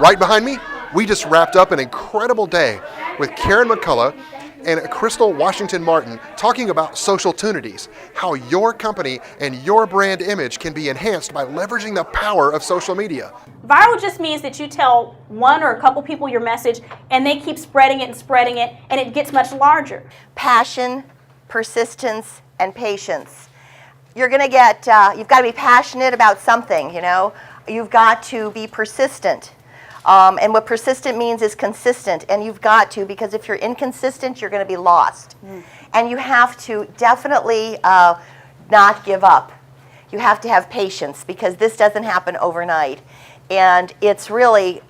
Right behind me, we just wrapped up an incredible day with Karen McCullough and Crystal Washington Martin talking about Socialtunities, how your company and your brand image can be enhanced by leveraging the power of social media. Viral just means that you tell one or a couple people your message and they keep spreading it and it gets much larger. Passion, persistence, and patience. You're going to get, you've got to be passionate about something, you know. You've got to be persistent. And what persistent means is consistent, and you've got to, because if you're inconsistent, you're going to be lost. And you have to definitely not give up. You have to have patience, because this doesn't happen overnight. And it's really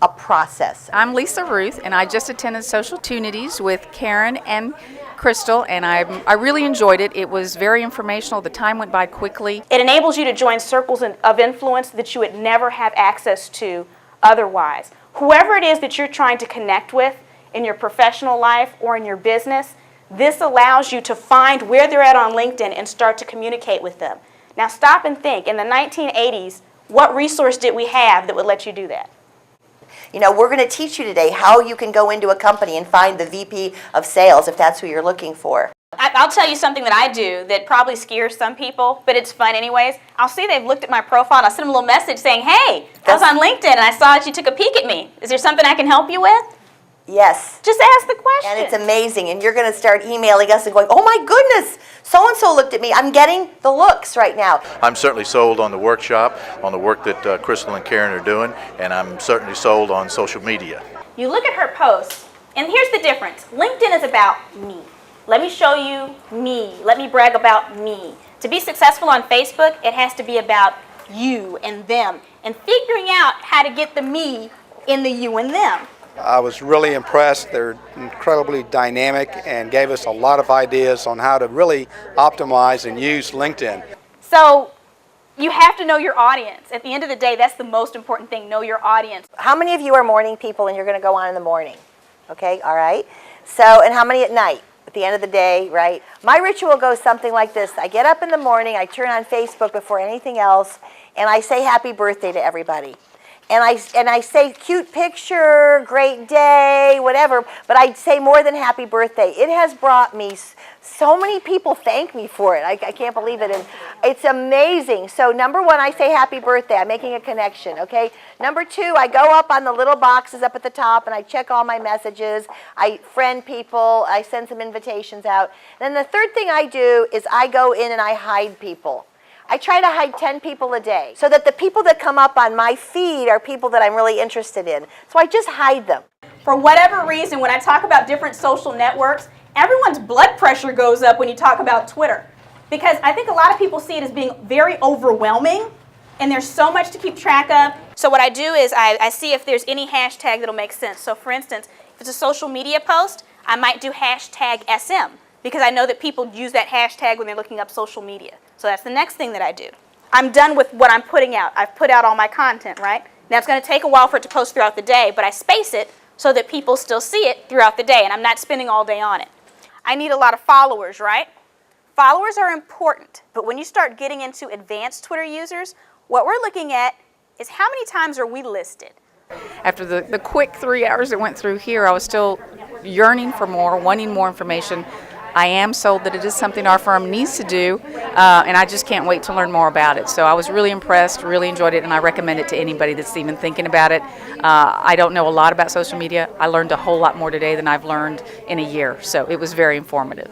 a process. I'm Lisa Ruth, and I just attended Socialtunities with Karen and Crystal, and I really enjoyed it. It was very informational. The time went by quickly. It enables you to join circles of influence that you would never have access to otherwise. Whoever it is that you're trying to connect with in your professional life or in your business, this allows you to find where they're at on LinkedIn and start to communicate with them. Now stop and think, in the 1980s, what resource did we have that would let you do that? You know, we're going to teach you today how you can go into a company and find the VP of sales if that's who you're looking for. I'll tell you something that I do that probably scares some people, but it's fun anyways. I'll see they've looked at my profile and I'll send them a little message saying, hey, I was on LinkedIn and I saw that you took a peek at me. Is there something I can help you with? Yes. Just ask the question. And it's amazing. And you're going to start emailing us and going, oh my goodness, so-and-so looked at me. I'm getting the looks right now. I'm certainly sold on the workshop, on the work that Crystal and Karen are doing, and I'm certainly sold on social media. You look at her posts, and here's the difference. LinkedIn is about me. Let me show you me. Let me brag about me. To be successful on Facebook, it has to be about you and them, and figuring out how to get the me in the you and them. I was really impressed. They're incredibly dynamic and gave us a lot of ideas on how to really optimize and use LinkedIn. So you have to know your audience. At the end of the day, that's the most important thing, know your audience. How many of you are morning people and you're going to go on in the morning? Okay, all right. So, and how many at night? At the end of the day, right? My ritual goes something like this. I get up in the morning, I turn on Facebook before anything else, and I say happy birthday to everybody. And I say cute picture, great day, whatever, but I say more than happy birthday. It has brought me, so many people thank me for it. I can't believe it. And it's amazing. So number one, I say happy birthday. I'm making a connection, okay? Number two, I go up on the little boxes up at the top and I check all my messages. I friend people. I send some invitations out. And then the third thing I do is I go in and I hide people. I try to hide 10 people a day so that the people that come up on my feed are people that I'm really interested in. So I just hide them. For whatever reason, when I talk about different social networks, everyone's blood pressure goes up when you talk about Twitter. Because I think a lot of people see it as being very overwhelming, and there's so much to keep track of. So what I do is I see if there's any hashtag that'll make sense. So for instance, if it's a social media post, I might do hashtag SM, because I know that people use that hashtag when they're looking up social media. So that's the next thing that I do. I'm done with what I'm putting out. I've put out all my content, right? Now it's going to take a while for it to post throughout the day, but I space it so that people still see it throughout the day, and I'm not spending all day on it. I need a lot of followers, right? Followers are important, but when you start getting into advanced Twitter users, what we're looking at is how many times are we listed? After the quick 3 hours that went through here, I was still yearning for more, wanting more information. I am sold that it is something our firm needs to do, and I just can't wait to learn more about it. So I was really impressed, really enjoyed it, and I recommend it to anybody that's even thinking about it. I don't know a lot about social media. I learned a whole lot more today than I've learned in a year, so it was very informative.